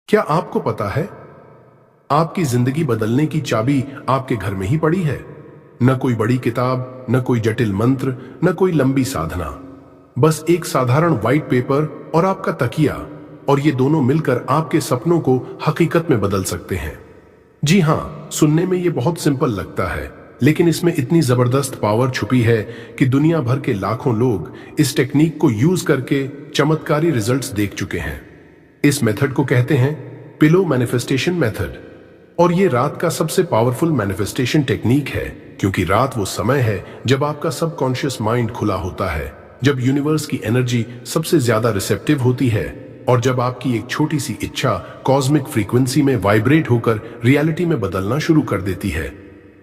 क्या आपको पता है आपकी जिंदगी बदलने की चाबी आपके घर में ही पड़ी है? न कोई बड़ी किताब, न कोई जटिल मंत्र, न कोई लंबी साधना, बस एक साधारण व्हाइट पेपर और आपका तकिया, और ये दोनों मिलकर आपके सपनों को हकीकत में बदल सकते हैं। जी हाँ, सुनने में ये बहुत सिंपल लगता है, लेकिन इसमें इतनी जबरदस्त पावर छुपी है कि दुनिया भर के लाखों लोग इस टेक्निक को यूज करके चमत्कारी रिजल्ट्स देख चुके हैं। इस मेथड को कहते हैं पिलो मैनिफेस्टेशन मेथड, और ये रात का सबसे पावरफुल मैनिफेस्टेशन टेक्निक है, क्योंकि रात वो समय है जब आपका सबकॉन्शियस माइंड खुला होता है, जब यूनिवर्स की एनर्जी सबसे ज्यादा रिसेप्टिव होती है, और जब आपकी एक छोटी सी इच्छा कॉस्मिक फ्रीक्वेंसी में वाइब्रेट होकर रियलिटी में बदलना शुरू कर देती है।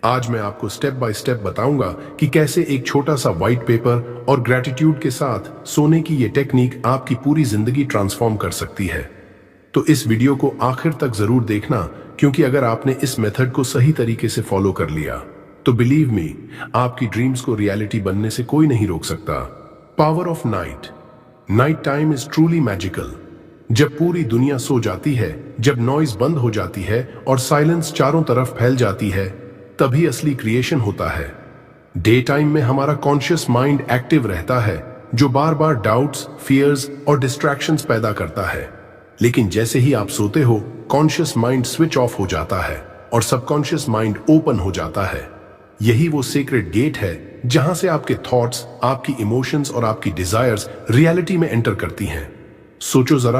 आज मैं आपको स्टेप बाय स्टेप बताऊंगा कि कैसे एक छोटा सा व्हाइट पेपर और ग्रेटिट्यूड के साथ सोने की ये टेक्निक आपकी पूरी जिंदगी ट्रांसफॉर्म कर सकती है। तो इस वीडियो को आखिर तक जरूर देखना, क्योंकि अगर आपने इस मेथड को सही तरीके से फॉलो कर लिया तो बिलीव मी, आपकी ड्रीम्स को रियलिटी बनने से कोई नहीं रोक सकता। Power of night. Night time is truly magical. जब पूरी दुनिया सो जाती है, जब नॉइज बंद हो जाती है और साइलेंस चारों तरफ फैल जाती है, तभी असली क्रिएशन होता है। डे टाइम में हमारा कॉन्शियस माइंड एक्टिव रहता है, जो बार बार डाउट्स, फियर्स और डिस्ट्रैक्शंस पैदा करता है। लेकिन जैसे ही आप सोते हो, कॉन्शियस माइंड स्विच ऑफ हो जाता है और सबकॉन्शियस माइंड ओपन हो जाता है। यही वो सीक्रेट गेट है जहां से आपके थॉट्स, आपकी इमोशंस और आपकी डिजायर्स रियलिटी में एंटर करती हैं। सोचो जरा,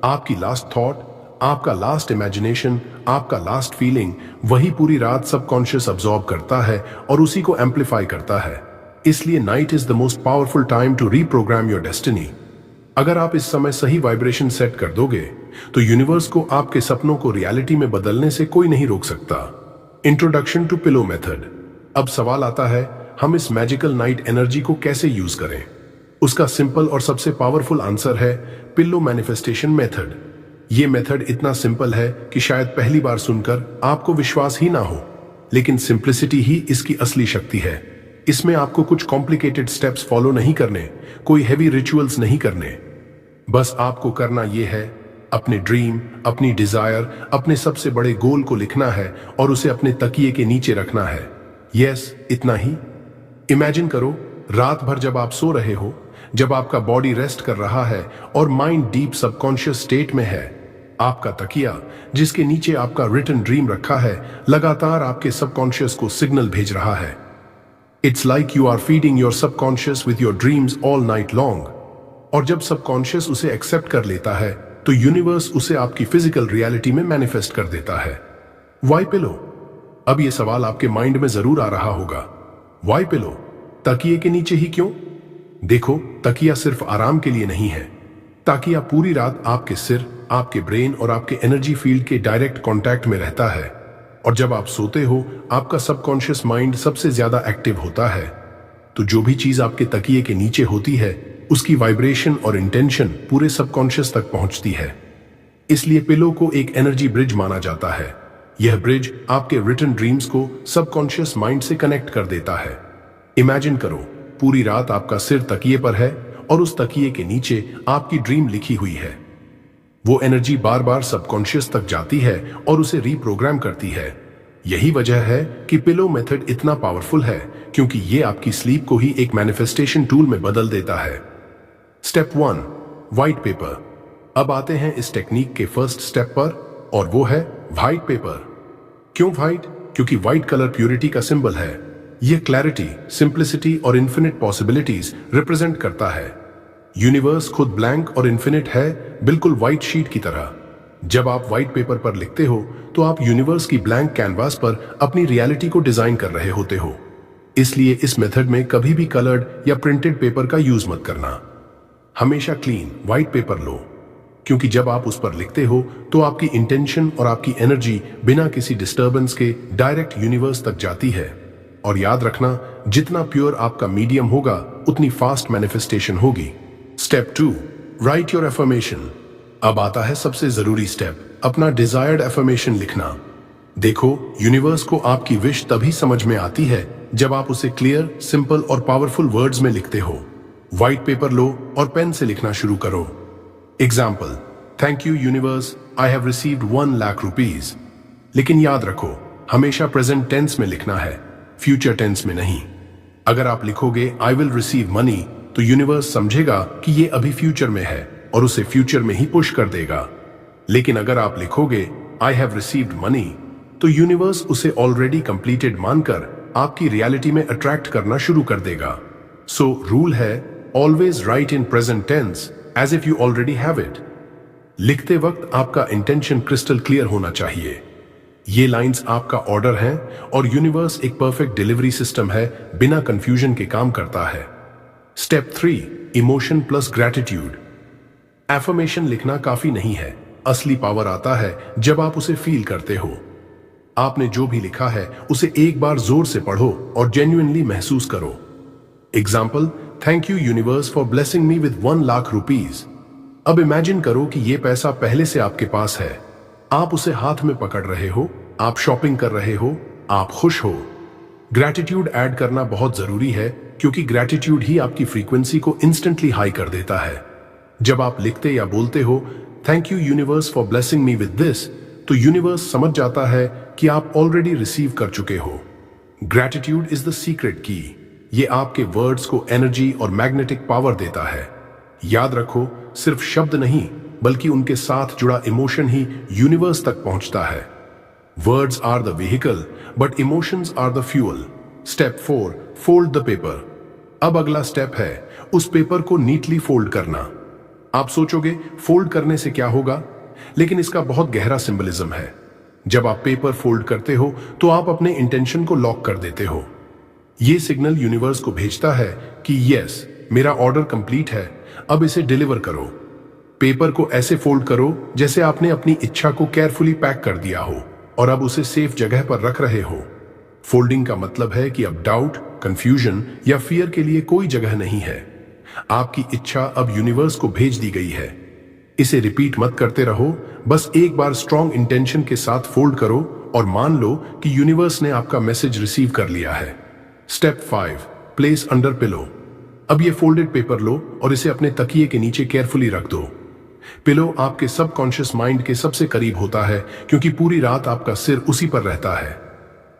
आपकी लास्ट थॉट, आपका लास्ट इमेजिनेशन, आपका लास्ट फीलिंग, वही पूरी रात सबकॉन्शियस अब्सॉर्ब करता है और उसी को एम्पलीफाई करता है। इसलिए night is the most powerful time to reprogram your destiny. अगर आप इस समय सही वाइब्रेशन सेट कर दोगे, तो यूनिवर्स को आपके सपनों को रियलिटी में बदलने से कोई नहीं रोक सकता। Introduction to pillow method. अब सवाल आता है, हम इस मैजिकल नाइट एनर्जी को कैसे यूज करें? उसका सिंपल और सबसे पावरफुल आंसर है पिलो मैनिफेस्टेशन मेथड। यह मेथड इतना सिंपल है कि शायद पहली बार सुनकर आपको विश्वास ही ना हो, लेकिन सिंप्लिसिटी ही इसकी असली शक्ति है। इसमें आपको कुछ कॉम्प्लिकेटेड स्टेप्स फॉलो नहीं करने, कोई हेवी रिचुअल्स नहीं करने। बस आपको करना यह है, अपने ड्रीम, अपनी डिजायर, अपने सबसे बड़े गोल को लिखना है और उसे अपने तकिए के नीचे रखना है। यस, इतना ही। इमेजिन करो, रात भर जब आप सो रहे हो, जब आपका बॉडी रेस्ट कर रहा है और माइंड डीप सबकॉन्शियस स्टेट में है, आपका तकिया, जिसके नीचे आपका रिटन ड्रीम रखा है, लगातार आपके सबकॉन्शियस को सिग्नल भेज रहा है। It's like you are feeding your subconscious with your dreams all night long. और जब सबकॉन्शियस उसे एक्सेप्ट कर लेता है, तो यूनिवर्स उसे आपकी फिजिकल रियलिटी में मैनिफेस्ट कर देता है। Why pillow? अब यह सवाल आपके माइंड में जरूर आ रहा होगा, व्हाई पिलो? तकिए के नीचे ही क्यों? देखो, तकिया सिर्फ आराम के लिए नहीं है। तकिया पूरी रात आपके सिर, आपके ब्रेन और आपके एनर्जी फील्ड के डायरेक्ट कांटेक्ट में रहता है, और जब आप सोते हो, आपका सबकॉन्शियस माइंड सबसे ज्यादा एक्टिव होता है। तो जो भी चीज आपके तकिए के नीचे होती है, उसकी वाइब्रेशन और इंटेंशन पूरे सबकॉन्शियस तक पहुंचती है। इसलिए पिलो को एक एनर्जी ब्रिज माना जाता है। यह ब्रिज आपके रिटन ड्रीम्स को सबकॉन्शियस माइंड से कनेक्ट कर देता है। इमेजिन करो, पूरी रात आपका सिर तकिए पर है और उस तकिए के नीचे आपकी ड्रीम लिखी हुई है। वो एनर्जी बार बार सबकॉन्शियस तक जाती है और उसे रीप्रोग्राम करती है। यही वजह है कि पिलो मेथड इतना पावरफुल है, क्योंकि ये आपकी स्लीप को ही एक मैनिफेस्टेशन टूल में बदल देता है। Step 1, white paper. अब आते हैं इस टेक्निक के फर्स्ट स्टेप पर, और वो है व्हाइट पेपर। क्यों व्हाइट? क्योंकि व्हाइट कलर प्यूरिटी का सिंबल है। यह क्लैरिटी, सिंप्लिसिटी और इन्फिनिट पॉसिबिलिटीज रिप्रेजेंट करता है। यूनिवर्स खुद ब्लैंक और इन्फिनिट है, बिल्कुल व्हाइट शीट की तरह। जब आप व्हाइट पेपर पर लिखते हो, तो आप यूनिवर्स की ब्लैंक कैनवास पर अपनी रियलिटी को डिजाइन कर रहे होते हो। इसलिए इस मेथड में कभी भी कलर्ड या प्रिंटेड पेपर का यूज मत करना। हमेशा क्लीन व्हाइट पेपर लो, क्योंकि जब आप उस पर लिखते हो, तो आपकी इंटेंशन और आपकी एनर्जी बिना किसी डिस्टर्बेंस के डायरेक्ट यूनिवर्स तक जाती है। और याद रखना, जितना प्योर आपका मीडियम होगा, उतनी फास्ट मैनिफेस्टेशन होगी। Step 2, right your affirmation. अब आता है सबसे जरूरी स्टेप, अपना डिजायर्ड एफर्मेशन लिखना। देखो, यूनिवर्स को आपकी विश तभी समझ में आती है जब आप उसे क्लियर, सिंपल और पावरफुल वर्ड्स में लिखते हो। व्हाइट पेपर लो और पेन से लिखना शुरू करो। Example, thank you universe I have received 1 lakh rupees. लेकिन याद रखो, हमेशा प्रेजेंट टेंस में लिखना है, फ्यूचर टेंस में नहीं। अगर आप लिखोगे आई विल रिसीव मनी, तो यूनिवर्स समझेगा कि ये अभी फ्यूचर में है और उसे फ्यूचर में ही पुश कर देगा। लेकिन अगर आप लिखोगे आई हैव रिसीव्ड मनी, तो यूनिवर्स उसे ऑलरेडी कंप्लीटेड मानकर आपकी रियलिटी में अट्रैक्ट करना शुरू कर देगा। सो रूल है, always write in present tense as if you already have it. लिखते वक्त आपका इंटेंशन क्रिस्टल क्लियर होना चाहिए। ये लाइंस आपका ऑर्डर हैं और यूनिवर्स एक परफेक्ट डिलीवरी सिस्टम है, बिना कंफ्यूजन के काम करता है। Step 3, emotion plus gratitude. Affirmation लिखना काफी नहीं है, असली पावर आता है जब आप उसे फील करते हो। आपने जो भी लिखा है उसे एक बार जोर से पढ़ो और जेन्युइनली महसूस करो। Example, thank you universe for blessing me with 1 lakh rupees. अब इमेजिन करो कि यह पैसा पहले से आपके पास है, आप उसे हाथ में पकड़ रहे हो, आप शॉपिंग कर रहे हो, आप खुश हो। ग्रैटिट्यूड ऐड करना बहुत जरूरी है, क्योंकि ग्रैटिट्यूड ही आपकी फ्रीक्वेंसी को इंस्टेंटली हाई कर देता है। जब आप लिखते या बोलते हो thank you universe for blessing me with this, तो यूनिवर्स समझ जाता है कि आप ऑलरेडी रिसीव कर चुके हो। ग्रैटिट्यूड इज द सीक्रेट की। ये आपके वर्ड्स को एनर्जी और मैग्नेटिक पावर देता है। याद रखो, सिर्फ शब्द नहीं बल्कि उनके साथ जुड़ा इमोशन ही यूनिवर्स तक पहुंचता है। Words are the vehicle but emotions are the fuel. Step 4, fold the paper. अब अगला स्टेप है उस पेपर को नीटली फोल्ड करना। आप सोचोगे फोल्ड करने से क्या होगा, लेकिन इसका बहुत गहरा सिंबलिज्म है। जब आप पेपर फोल्ड करते हो तो आप अपने इंटेंशन को लॉक कर देते हो। यह सिग्नल यूनिवर्स को भेजता है कि यस, मेरा ऑर्डर कंप्लीट है, अब इसे डिलीवर करो। पेपर को ऐसे फोल्ड करो जैसे आपने अपनी इच्छा को केयरफुली पैक कर दिया हो और अब उसे सेफ जगह पर रख रहे हो। फोल्डिंग का मतलब है कि अब डाउट, कंफ्यूजन या फियर के लिए कोई जगह नहीं है। आपकी इच्छा अब यूनिवर्स को भेज दी गई है। इसे रिपीट मत करते रहो, बस एक बार स्ट्रॉन्ग इंटेंशन के साथ फोल्ड करो और मान लो कि यूनिवर्स ने आपका मैसेज रिसीव कर लिया है। Step 5, place under pillow. अब ये फोल्डेड पेपर लो और इसे अपने तकिए के नीचे केयरफुली रख दो। पिलो आपके सबकॉन्शियस माइंड के सबसे करीब होता है, क्योंकि पूरी रात आपका सिर उसी पर रहता है।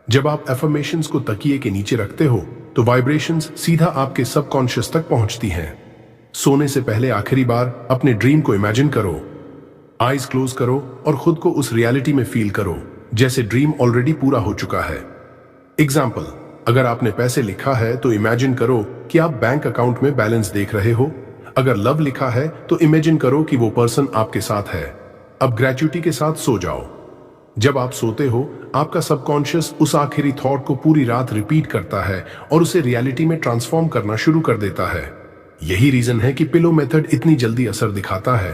जब आप एफर्मेशंस को तकिए के नीचे रखते हो तो वाइब्रेशंस सीधा आपके सबकॉन्शियस तक पहुंचती हैं। सोने से पहले आखिरी बार अपने ड्रीम को इमेजिन करो। आईज क्लोज करो और खुद को उस रियलिटी में फील करो जैसे ड्रीम ऑलरेडी पूरा हो चुका है। एग्जाम्पल, अगर आपने पैसे लिखा है तो इमेजिन करो कि आप बैंक अकाउंट में बैलेंस देख रहे हो। अगर लव लिखा है तो इमेजिन करो कि वो पर्सन आपके साथ है। अब ग्रेच्युटी के साथ सो जाओ। जब आप सोते हो आपका सबकॉन्शियस उस आखिरी थॉट को पूरी रात रिपीट करता है और उसे रियलिटी में ट्रांसफॉर्म करना शुरू कर देता है। यही रीजन है कि पिलो मेथड इतनी जल्दी असर दिखाता है।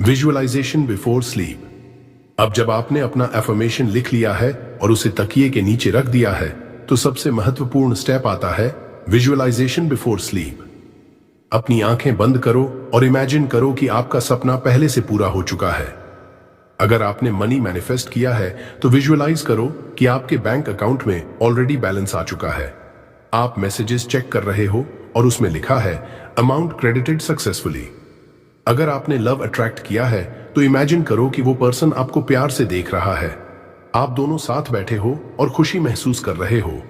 Visualisation before sleep. अब जब आपने अपना एफर्मेशन लिख लिया है और उसे तकिए के नीचे रख दिया है, तो सबसे महत्वपूर्ण स्टेप आता है विजुअलाइजेशन बिफोर स्लीप। अपनी आंखें बंद करो और इमेजिन करो कि आपका सपना पहले से पूरा हो चुका है। अगर आपने मनी मैनिफेस्ट किया है तो विजुअलाइज करो कि आपके बैंक अकाउंट में ऑलरेडी बैलेंस आ चुका है। आप मैसेजेस चेक कर रहे हो और उसमें लिखा है अमाउंट क्रेडिटेड सक्सेसफुली। अगर आपने लव अट्रैक्ट किया है तो इमेजिन करो कि वो पर्सन आपको प्यार से देख रहा है। आप दोनों साथ बैठे हो और खुशी महसूस कर रहे हो।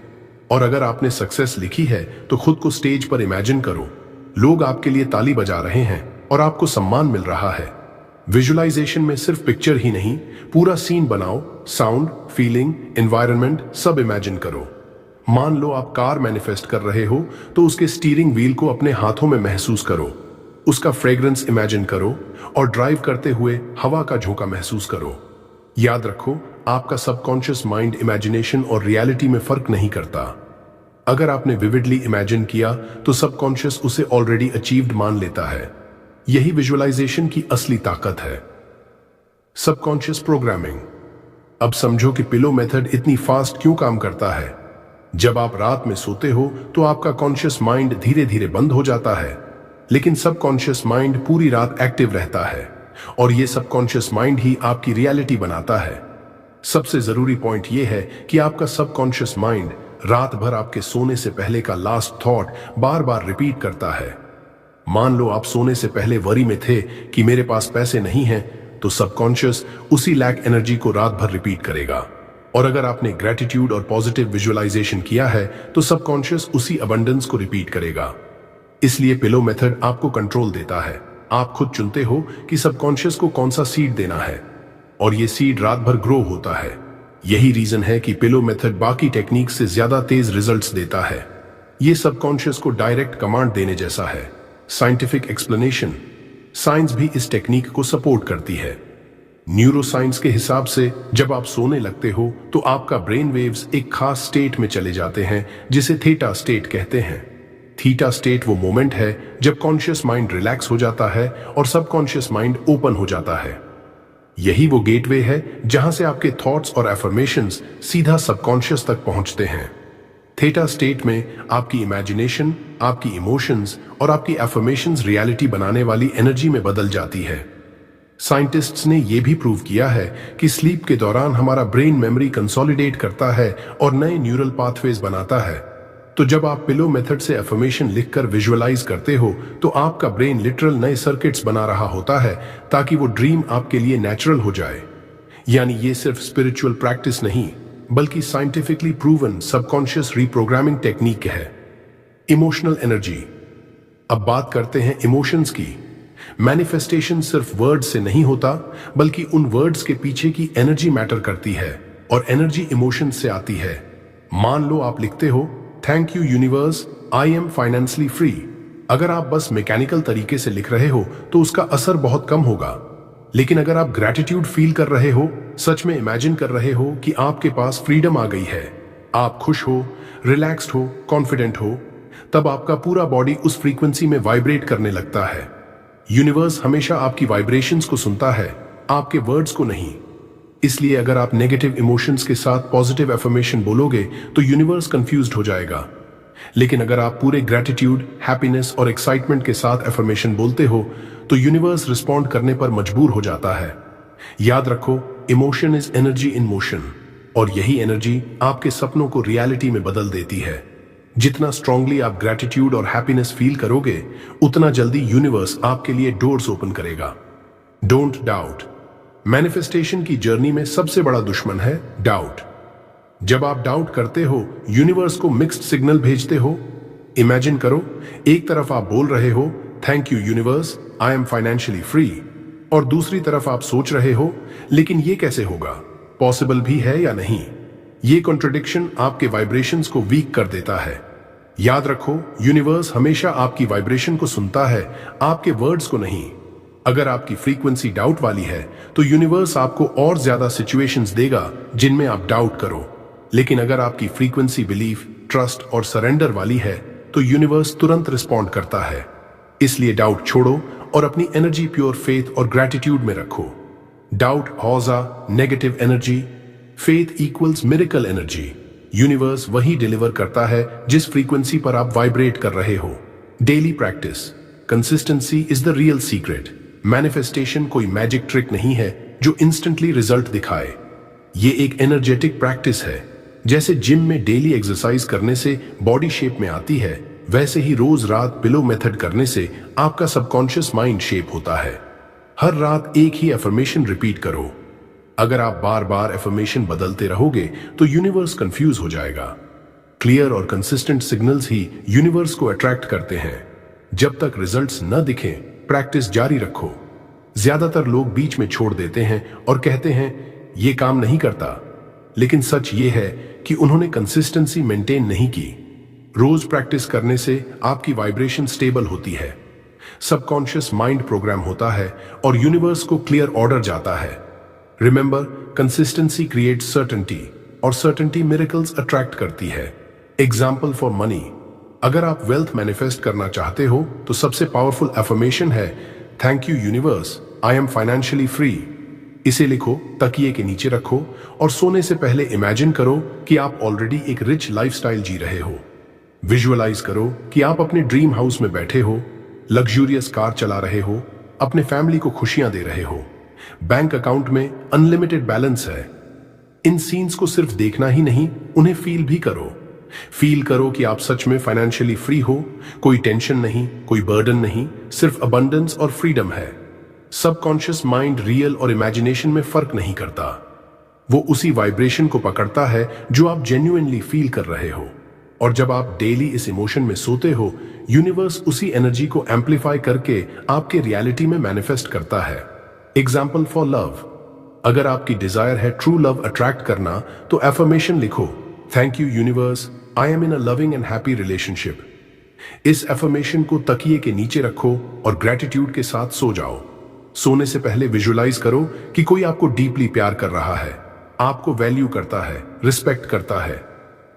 और अगर आपने सक्सेस लिखी है तो खुद को स्टेज पर इमेजिन करो, लोग आपके लिए ताली बजा रहे हैं और आपको सम्मान मिल रहा है। विजुअलाइजेशन में सिर्फ पिक्चर ही नहीं, पूरा सीन बनाओ। साउंड, फीलिंग, एनवायरनमेंट सब इमेजिन करो। मान लो आप कार मैनिफेस्ट कर रहे हो तो उसके स्टीयरिंग व्हील को अपने हाथों में महसूस करो, उसका फ्रेग्रेंस इमेजिन करो और ड्राइव करते हुए हवा का झोंका महसूस करो। याद रखो, आपका सबकॉन्शियस माइंड इमेजिनेशन और रियलिटी में फर्क नहीं करता। अगर आपने विविडली इमेजिन किया तो सबकॉन्शियस उसे ऑलरेडी अचीव्ड मान लेता है। यही विजुअलाइजेशन की असली ताकत है। Subconscious programming. अब समझो कि पिलो मेथड इतनी फास्ट क्यों काम करता है। जब आप रात में सोते हो तो आपका कॉन्शियस माइंड धीरे धीरे बंद हो जाता है, लेकिन सबकॉन्शियस माइंड पूरी रात एक्टिव रहता है और यह सबकॉन्शियस माइंड ही आपकी रियलिटी बनाता है। सबसे जरूरी पॉइंट यह है कि आपका सबकॉन्शियस माइंड रात भर आपके सोने से पहले का लास्ट थॉट बार बार रिपीट करता है। मान लो आप सोने से पहले वरी में थे कि मेरे पास पैसे नहीं हैं, तो सबकॉन्शियस उसी लैक एनर्जी को रात भर रिपीट करेगा। और अगर आपने ग्रेटिट्यूड और पॉजिटिव विजुअलाइजेशन किया है तो सबकॉन्शियस उसी अबंडेंस को रिपीट करेगा। इसलिए पिलो मेथड आपको कंट्रोल देता है। आप खुद चुनते हो कि सबकॉन्शियस को कौन सा सीड देना है और ये सीड रात भर ग्रो होता है। यही रीजन है कि पिलो मेथड बाकी टेक्निक से ज्यादा तेज रिजल्ट्स देता है। ये सबकॉन्शियस को डायरेक्ट कमांड देने जैसा है। साइंटिफिक एक्सप्लेनेशन, साइंस भी इस टेक्निक को सपोर्ट करती है। न्यूरोसाइंस के हिसाब से जब आप सोने लगते हो तो आपका ब्रेन वेव्स एक खास स्टेट में चले जाते हैं जिसे थीटा स्टेट कहते हैं। थीटा स्टेट वो मोमेंट है जब कॉन्शियस माइंड रिलैक्स हो जाता है और सबकॉन्शियस माइंड ओपन हो जाता है। यही वो गेटवे है जहां से आपके थॉट्स और एफर्मेशंस सीधा सबकॉन्शियस तक पहुंचते हैं। थीटा स्टेट में आपकी इमेजिनेशन, आपकी इमोशंस और आपकी एफर्मेशंस रियलिटी बनाने वाली एनर्जी में बदल जाती है। साइंटिस्ट्स ने यह भी प्रूव किया है कि स्लीप के दौरान हमारा ब्रेन मेमोरी कंसोलिडेट करता है और नए न्यूरल पाथवेज बनाता है। तो जब आप पिलो मेथड से एफर्मेशन लिखकर विजुअलाइज करते हो तो आपका ब्रेन लिटरल नए सर्किट्स बना रहा होता है ताकि वो ड्रीम आपके लिए नेचुरल हो जाए। यानी ये सिर्फ स्पिरिचुअल प्रैक्टिस नहीं बल्कि scientifically proven subconscious reprogramming technique है। Emotional energy. अब बात करते हैं इमोशंस की। मैनिफेस्टेशन सिर्फ वर्ड्स से नहीं होता बल्कि उन वर्ड्स के पीछे की एनर्जी मैटर करती है और एनर्जी इमोशन से आती है। मान लो आप लिखते हो, thank you universe, I am financially free. अगर आप बस मैकेनिकल तरीके से लिख रहे हो तो उसका असर बहुत कम होगा। लेकिन अगर आप ग्रैटिट्यूड फील कर रहे हो, सच में इमेजिन कर रहे हो कि आपके पास फ्रीडम आ गई है, आप खुश हो, रिलैक्स्ड हो, कॉन्फिडेंट हो, तब आपका पूरा बॉडी उस फ्रीक्वेंसी में वाइब्रेट करने लगता है। यूनिवर्स हमेशा आपकी वाइब्रेशंस को सुनता है, आपके वर्ड्स को नहीं। इसलिए अगर आप नेगेटिव इमोशंस के साथ पॉजिटिव एफर्मेशन बोलोगे तो यूनिवर्स कंफ्यूज्ड हो जाएगा। लेकिन अगर आप पूरे ग्रैटिट्यूड, हैप्पीनेस और एक्साइटमेंट के साथ एफर्मेशन बोलते हो तो यूनिवर्स रिस्पॉन्ड करने पर मजबूर हो जाता है। याद रखो, emotion is energy in motion और यही एनर्जी आपके सपनों को रियलिटी में बदल देती है। जितना स्ट्रांगली आप ग्रैटिट्यूड और हैप्पीनेस फील करोगे उतना जल्दी यूनिवर्स आपके लिए डोर्स ओपन करेगा। Don't doubt. मैनिफेस्टेशन की जर्नी में सबसे बड़ा दुश्मन है डाउट। जब आप डाउट करते हो, यूनिवर्स को मिक्स्ड सिग्नल भेजते हो। इमेजिन करो, एक तरफ आप बोल रहे हो, thank you universe, I am financially free, और दूसरी तरफ आप सोच रहे हो, लेकिन ये कैसे होगा, पॉसिबल भी है या नहीं। ये कॉन्ट्रडिक्शन आपके वाइब्रेशंस को वीक कर देता है। याद रखो, यूनिवर्स हमेशा आपकी वाइब्रेशन को सुनता है, आपके वर्ड्स को नहीं। अगर आपकी फ्रीक्वेंसी डाउट वाली है तो यूनिवर्स आपको और ज्यादा सिचुएशंस देगा जिनमें आप डाउट करो। लेकिन अगर आपकी फ्रीक्वेंसी बिलीफ, ट्रस्ट और सरेंडर वाली है तो यूनिवर्स तुरंत रिस्पॉन्ड करता है। इसलिए डाउट छोड़ो और अपनी एनर्जी प्योर फेथ और ग्रैटिट्यूड में रखो। डाउट हौजा negative energy, faith equals miracle energy. Universe वही डिलीवर करता है जिस फ्रीक्वेंसी पर आप वाइब्रेट कर रहे हो। Daily practice, consistency is the real secret. Manifestation कोई मैजिक ट्रिक नहीं है जो इंस्टेंटली रिजल्ट दिखाए। ये एक एनर्जेटिक प्रैक्टिस है। जैसे जिम में डेली एक्सरसाइज करने से बॉडी शेप में आती है, वैसे ही रोज रात पिलो मेथड करने से आपका सबकॉन्शियस माइंड शेप होता है। हर रात एक ही एफर्मेशन रिपीट करो। अगर आप बार बार एफर्मेशन बदलते रहोगे तो यूनिवर्स कंफ्यूज हो जाएगा। क्लियर और कंसिस्टेंट सिग्नल्स ही यूनिवर्स को अट्रैक्ट करते हैं। जब तक रिजल्ट्स न दिखें, प्रैक्टिस जारी रखो। ज्यादातर लोग बीच में छोड़ देते हैं और कहते हैं ये काम नहीं करता, लेकिन सच ये है कि उन्होंने कंसिस्टेंसी मेंटेन नहीं की। रोज प्रैक्टिस करने से आपकी वाइब्रेशन स्टेबल होती है, सबकॉन्शियस माइंड प्रोग्राम होता है और यूनिवर्स को क्लियर ऑर्डर जाता है। रिमेंबर, कंसिस्टेंसी क्रिएट्स सर्टेनिटी और सर्टेनिटी मिरेकल्स अट्रैक्ट करती है। एग्जाम्पल फॉर मनी, अगर आप वेल्थ मैनिफेस्ट करना चाहते हो तो सबसे पावरफुल एफर्मेशन है, thank you universe, I am financially free. इसे लिखो, तकिए के नीचे रखो और सोने से पहले इमेजिन करो कि आप ऑलरेडी एक रिच लाइफस्टाइल जी रहे हो। विजुअलाइज करो कि आप अपने ड्रीम हाउस में बैठे हो, लग्जूरियस कार चला रहे हो, अपने फैमिली को खुशियां दे रहे हो, बैंक अकाउंट में अनलिमिटेड बैलेंस है। इन सीन्स को सिर्फ देखना ही नहीं, उन्हें फील भी करो। फील करो कि आप सच में फाइनेंशियली फ्री हो, कोई टेंशन नहीं, कोई बर्डन नहीं, सिर्फ अबंडेंस और फ्रीडम है। सबकॉन्शियस माइंड रियल और इमेजिनेशन में फर्क नहीं करता। वो उसी वाइब्रेशन को पकड़ता है जो आप जेन्युइनली फील कर रहे हो। और जब आप डेली इस इमोशन में सोते हो, यूनिवर्स उसी एनर्जी को एम्पलीफाई करके आपके रियलिटी में मैनिफेस्ट करता है। एग्जाम्पल फॉर लव, अगर आपकी डिजायर है ट्रू लव अट्रैक्ट करना, तो एफर्मेशन लिखो, thank you universe, I am in a loving and happy relationship. इस एफर्मेशन को तकिए के नीचे रखो और ग्रेटिट्यूड के साथ सो जाओ। सोने से पहले विजुअलाइज करो कि कोई आपको डीपली प्यार कर रहा है, आपको वैल्यू करता है, रिस्पेक्ट करता है।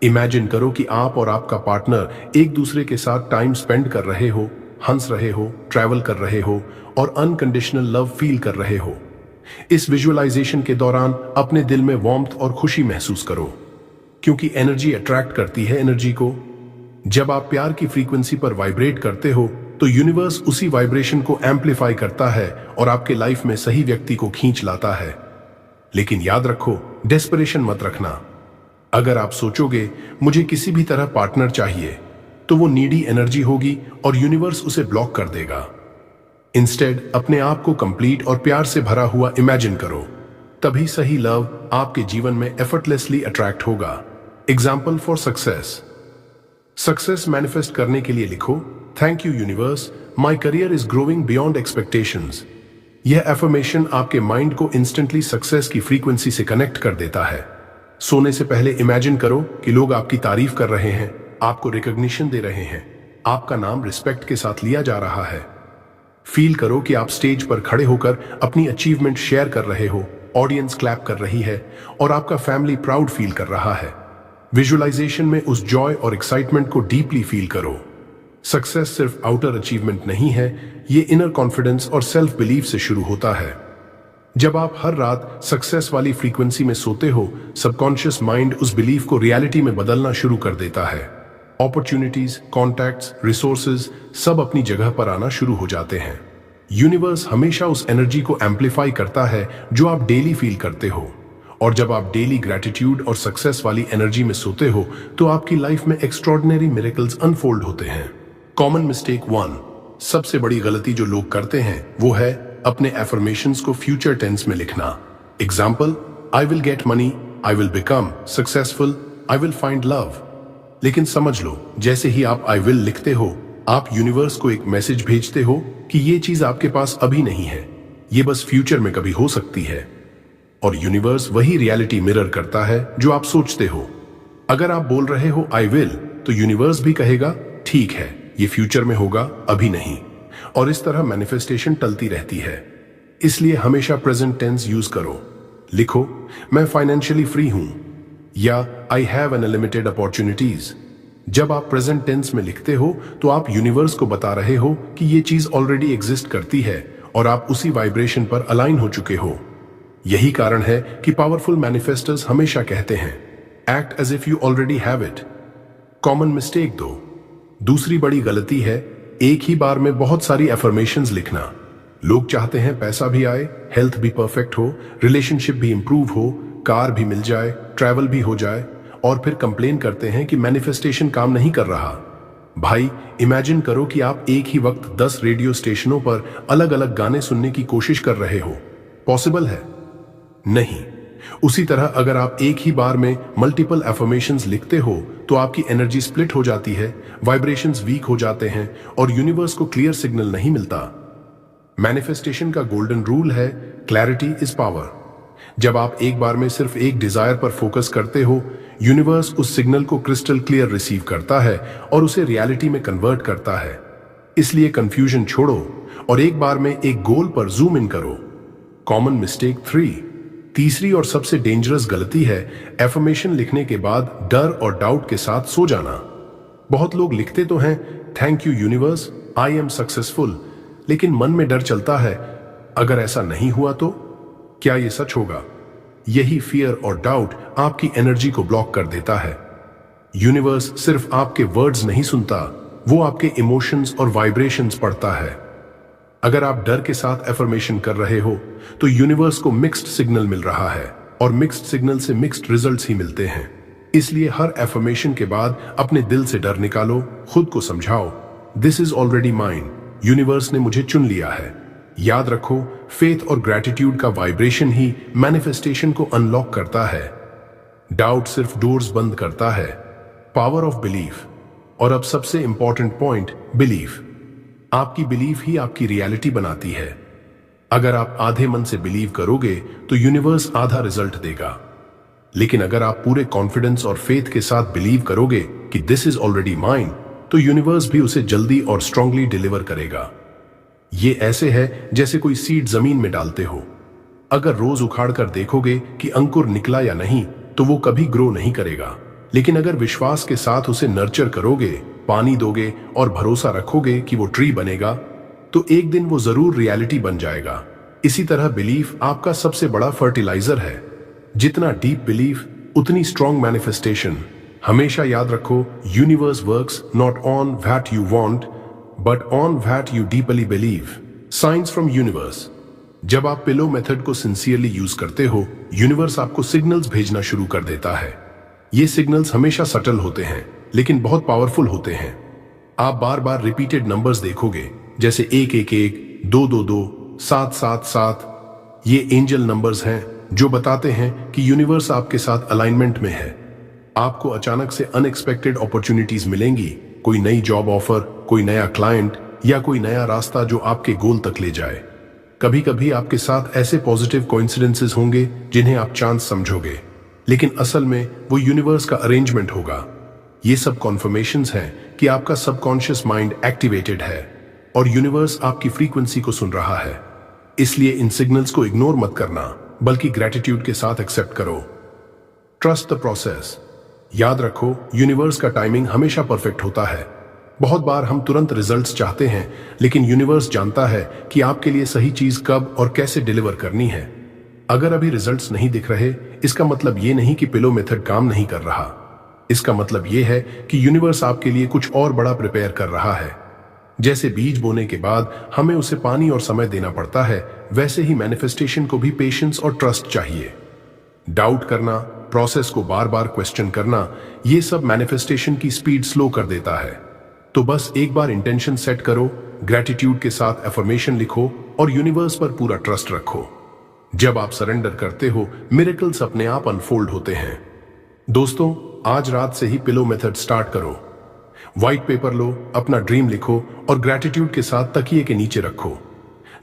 इमेजिन करो कि आप और आपका पार्टनर एक दूसरे के साथ टाइम स्पेंड कर रहे हो, हंस रहे हो, ट्रैवल कर रहे हो और अनकंडीशनल लव फील कर रहे हो। इस विजुअलाइजेशन के दौरान अपने दिल में वार्मथ और खुशी महसूस करो, क्योंकि एनर्जी अट्रैक्ट करती है एनर्जी को। जब आप प्यार की फ्रीक्वेंसी पर वाइब्रेट करते हो, तो यूनिवर्स उसी वाइब्रेशन को एम्पलीफाई करता है और आपके लाइफ में सही व्यक्ति को खींच लाता है। लेकिन याद रखो, डेस्परेशन मत रखना। अगर आप सोचोगे मुझे किसी भी तरह पार्टनर चाहिए, तो वो नीडी एनर्जी होगी और यूनिवर्स उसे ब्लॉक कर देगा। इंस्टेड अपने आप को कंप्लीट और प्यार से भरा हुआ इमेजिन करो, तभी सही लव आपके जीवन में एफर्टलेसली अट्रैक्ट होगा। Example for success, success manifest करने के लिए लिखो, thank you universe, my career is growing beyond expectations. यह एफर्मेशन आपके माइंड को इंस्टेंटली सक्सेस की फ्रीक्वेंसी से कनेक्ट कर देता है। सोने से पहले इमेजिन करो कि लोग आपकी तारीफ कर रहे हैं, आपको रिकॉग्निशन दे रहे हैं, आपका नाम रिस्पेक्ट के साथ लिया जा रहा है। फील करो कि आप स्टेज पर खड़े होकर अपनी अचीवमेंट शेयर कर रहे हो, ऑडियंस क्लैप कर रही है और आपका फैमिली प्राउड फील कर रहा है। विजुअलाइजेशन में उस जॉय और एक्साइटमेंट को डीपली फील करो। सक्सेस सिर्फ आउटर अचीवमेंट नहीं है, ये इनर कॉन्फिडेंस और सेल्फ बिलीफ से शुरू होता है। जब आप हर रात सक्सेस वाली फ्रीक्वेंसी में सोते हो, सबकॉन्शियस माइंड उस बिलीफ को रियलिटी में बदलना शुरू कर देता है। अपॉर्चुनिटीज, कॉन्टैक्ट्स, रिसोर्सेज सब अपनी जगह पर आना शुरू हो जाते हैं। यूनिवर्स हमेशा उस एनर्जी को एम्पलीफाई करता है जो आप डेली फील करते हो। और जब आप डेली ग्रेटिट्यूड और सक्सेस वाली एनर्जी में सोते हो, तो आपकी लाइफ में एक्स्ट्रॉर्डिनरी मिरेकल्स अनफोल्ड होते हैं। कॉमन मिस्टेक 1, सबसे बड़ी गलती जो लोग करते हैं वो है अपने एफर्मेशंस को फ्यूचर टेंस में लिखना। Example, I will get money, I will become successful, I will find love. लेकिन समझ लो, जैसे ही आप आई विल लिखते हो, आप यूनिवर्स को एक मैसेज भेजते हो कि ये चीज आपके पास अभी नहीं है, ये बस फ्यूचर में कभी हो सकती है। और यूनिवर्स वही रियलिटी मिरर करता है जो आप सोचते हो। अगर आप बोल रहे हो आई विल, तो यूनिवर्स भी कहेगा ठीक है, ये फ्यूचर में होगा, अभी नहीं। और इस तरह मैनिफेस्टेशन टलती रहती है। इसलिए हमेशा प्रेजेंट टेंस यूज करो। लिखो, मैं फाइनेंशियली फ्री हूं, या I have an unlimited opportunities. जब आप प्रेजेंट टेंस में लिखते हो, तो आप यूनिवर्स को बता रहे हो कि ये चीज ऑलरेडी एग्जिस्ट करती है और आप उसी वाइब्रेशन पर अलाइन हो चुके हो। यही कारण है कि पावरफुल मैनिफेस्टर्स हमेशा कहते हैं, act as if you already have it. Common mistake 2, दूसरी बड़ी गलती है एक ही बार में बहुत सारी एफर्मेशंस लिखना। लोग चाहते हैं पैसा भी आए, हेल्थ भी परफेक्ट हो, रिलेशनशिप भी इंप्रूव हो, कार भी मिल जाए, ट्रैवल भी हो जाए, और फिर कंप्लेन करते हैं कि मैनिफेस्टेशन काम नहीं कर रहा। भाई, इमेजिन करो कि आप एक ही वक्त 10 रेडियो स्टेशनों पर अलग अलग गाने सुनने की कोशिश कर रहे हो। पॉसिबल है? नहीं। उसी तरह अगर आप एक ही बार में मल्टीपल एफर्मेशंस लिखते हो, तो आपकी एनर्जी स्प्लिट हो जाती है, वाइब्रेशंस वीक हो जाते हैं और यूनिवर्स को क्लियर सिग्नल नहीं मिलता। मैनिफेस्टेशन का गोल्डन रूल है, क्लैरिटी इज पावर। जब आप एक बार में सिर्फ एक डिजायर पर फोकस करते हो, यूनिवर्स उस सिग्नल को क्रिस्टल क्लियर रिसीव करता है और उसे रियलिटी में कन्वर्ट करता है। इसलिए कंफ्यूजन छोड़ो और एक बार में एक गोल पर जूम इन करो। कॉमन मिस्टेक 3, तीसरी और सबसे डेंजरस गलती है एफर्मेशन लिखने के बाद डर और डाउट के साथ सो जाना। बहुत लोग लिखते तो हैं, thank you universe, I am successful, लेकिन मन में डर चलता है, अगर ऐसा नहीं हुआ तो क्या ये सच होगा? यही फियर और डाउट आपकी एनर्जी को ब्लॉक कर देता है। यूनिवर्स सिर्फ आपके वर्ड्स नहीं सुनता, वो आपके इमोशंस और वाइब्रेशंस पढ़ता है। अगर आप डर के साथ एफर्मेशन कर रहे हो, तो यूनिवर्स को मिक्स्ड सिग्नल मिल रहा है और मिक्स्ड सिग्नल से मिक्स्ड रिजल्ट्स ही मिलते हैं। इसलिए हर एफर्मेशन के बाद अपने दिल से डर निकालो, खुद को समझाओ, this is already mine, universe ने मुझे चुन लिया है। याद रखो, फेथ और ग्रैटिट्यूड का वाइब्रेशन ही मैनिफेस्टेशन को अनलॉक करता है। डाउट सिर्फ डोर्स बंद करता है। Power of belief. और अब सबसे इंपॉर्टेंट पॉइंट, बिलीफ। आपकी बिलीफ ही आपकी रियलिटी बनाती है। अगर आप आधे मन से बिलीव करोगे तो यूनिवर्स आधा रिजल्ट देगा, लेकिन अगर आप पूरे कॉन्फिडेंस और फेथ के साथ बिलीव करोगे कि दिस इज ऑलरेडी माइन, तो यूनिवर्स भी उसे जल्दी और स्ट्रांगली डिलीवर करेगा। ये ऐसे है जैसे कोई सीड जमीन में डालते हो। अगर रोज उखाड़ कर देखोगे कि अंकुर निकला या नहीं, तो वो कभी ग्रो नहीं करेगा। लेकिन अगर विश्वास के साथ उसे नर्चर करोगे, पानी दोगे और भरोसा रखोगे कि वो ट्री बनेगा, तो एक दिन वो जरूर रियलिटी बन जाएगा। इसी तरह बिलीफ आपका सबसे बड़ा फर्टिलाइजर है। जितना डीप बिलीफ, उतनी स्ट्रॉन्ग मैनिफेस्टेशन। हमेशा याद रखो, universe works not on what you want but on what you deeply believe. Science from universe. जब आप पिलो मेथड को सिंसियरली यूज करते हो, यूनिवर्स आपको सिग्नल्स भेजना शुरू कर देता है। ये सिग्नल्स हमेशा सटल होते हैं, लेकिन बहुत पावरफुल होते हैं। आप बार बार रिपीटेड नंबर्स देखोगे, जैसे 111, 222, 777। ये एंजल नंबर्स हैं जो बताते हैं कि यूनिवर्स आपके साथ अलाइनमेंट में है। आपको अचानक से अनएक्सपेक्टेड अपॉर्चुनिटीज मिलेंगी, कोई नई जॉब ऑफर, कोई नया क्लाइंट या कोई नया रास्ता जो आपके गोल तक ले जाए। कभी कभी आपके साथ ऐसे पॉजिटिव कोइंसिडेंसेस होंगे जिन्हें आप चांस समझोगे, लेकिन असल में वो यूनिवर्स का अरेंजमेंट होगा। ये सब कॉन्फर्मेशंस हैं कि आपका सबकॉन्शियस माइंड एक्टिवेटेड है और यूनिवर्स आपकी फ्रीक्वेंसी को सुन रहा है। इसलिए इन सिग्नल्स को इग्नोर मत करना, बल्कि ग्रेटिट्यूड के साथ एक्सेप्ट करो। Trust the process. याद रखो, यूनिवर्स का टाइमिंग हमेशा परफेक्ट होता है। बहुत बार हम तुरंत रिजल्ट्स चाहते हैं, लेकिन यूनिवर्स जानता है कि आपके लिए सही चीज कब और कैसे डिलीवर करनी है। अगर अभी रिजल्ट्स नहीं दिख रहे, इसका मतलब ये नहीं कि पिलो मेथड काम नहीं कर रहा। इसका मतलब ये है कि यूनिवर्स आपके लिए कुछ और बड़ा प्रिपेयर कर रहा है। जैसे बीज बोने के बाद हमें उसे पानी और समय देना पड़ता है, वैसे ही मैनिफेस्टेशन को भी पेशेंस और ट्रस्ट चाहिए। डाउट करना, प्रोसेस को बार बार क्वेश्चन करना, ये सब मैनिफेस्टेशन की स्पीड स्लो कर देता है। तो बस एक बार इंटेंशन सेट करो, ग्रेटिट्यूड के साथ एफर्मेशन लिखो और यूनिवर्स पर पूरा ट्रस्ट रखो। जब आप सरेंडर करते हो, मिरेकल्स अपने आप अनफोल्ड होते हैं। दोस्तों, आज रात से ही पिलो मेथड स्टार्ट करो। व्हाइट पेपर लो, अपना ड्रीम लिखो और ग्रेटिट्यूड के साथ तकिए के नीचे रखो।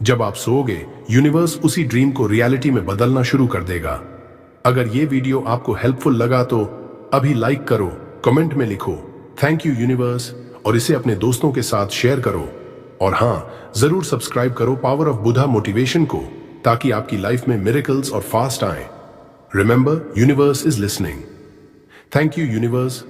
जब आप सोओगे, यूनिवर्स उसी ड्रीम को रियलिटी में बदलना शुरू कर देगा। अगर ये वीडियो आपको हेल्पफुल लगा तो अभी लाइक करो, कमेंट में लिखो थैंक यू यूनिवर्स और इसे अपने दोस्तों के साथ शेयर करो। और हाँ, जरूर सब्सक्राइब करो पावर ऑफ बुधा मोटिवेशन को, ताकि आपकी लाइफ में मिरेकल्स और फास्ट आए। Remember, universe is listening. Thank you universe.